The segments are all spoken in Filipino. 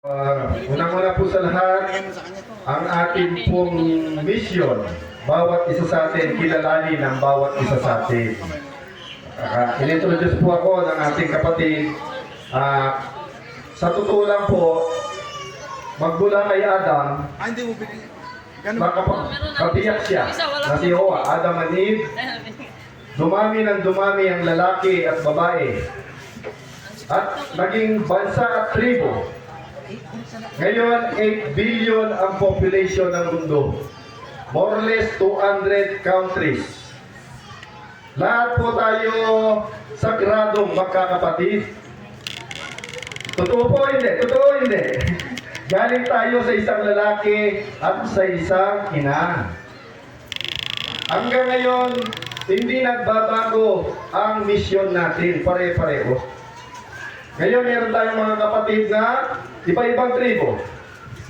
Unang-una po sa lahat, ang ating pong mission, bawat isa sa atin, kilalanin ang bawat isa sa atin. In-introduce po ako ng ating kapatid. Sa totoo lang po, magmula kay Adam, makapatiyak siya na si Hoa, Adam and Eve, dumami ng dumami ang lalaki at babae, at naging bansa at tribo. Ngayon, 8 billion ang population ng mundo. More or less 200 countries. Lahat po tayo sagradong magkakapatid. Totoo po hindi? Totoo hindi? Galing tayo sa isang lalaki at sa isang ina. Hanggang ngayon, hindi nagbabago ang mission natin. Pare-pareho. Ngayon, meron tayong mga kapatid na iba-ibang tribo.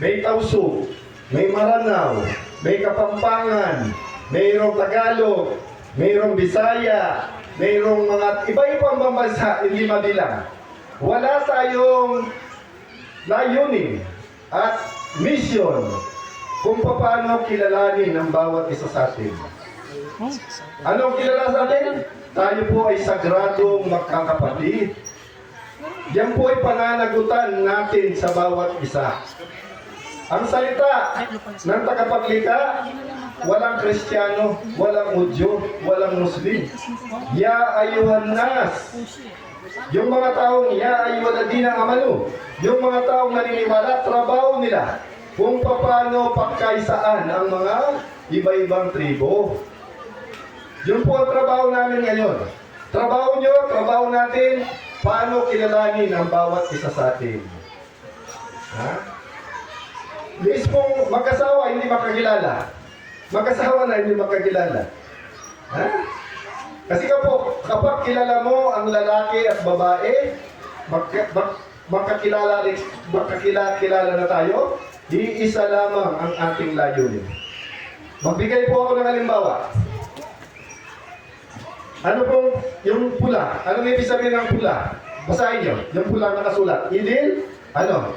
May Tausug, may Maranao, may Kapampangan, mayroong Tagalog, mayroong Bisaya, mayroong mga iba-ibang bansa, hindi mabilang. Wala tayong layunin at mission kung paano kilalanin ang bawat isa sa atin. Anong kilala sa atin? Tayo po ay sagradong magkakapatid. Yan po ay pananagutan natin sa bawat isa. Ang salita ng tagapaglikha, walang Kristiyano, walang Hudyo, walang Muslim. Ya ayuhan nas. Yung mga taong ya ayuhaladina amanu. Yung mga taong naniniwala, trabaho nila kung paano pagkaisaan ang mga iba-ibang tribo. Yun po ang trabaho namin ngayon. Trabaho nyo, trabaho natin, paano kilalanin ang bawat isa sa atin. Ha? Mismong mag-asawa, hindi makakilala. Mag-asawa na, hindi makakilala. Ha? Kasi kapag kilala mo ang lalaki at babae, magkakilala na tayo, iisa lamang ang ating layunin. Magbigay po ako ng halimbawa. Ano pong yung pula? Anong ibig sabihin ng pula? Basahin nyo. Yung pula nakasulat. Idil? Ano?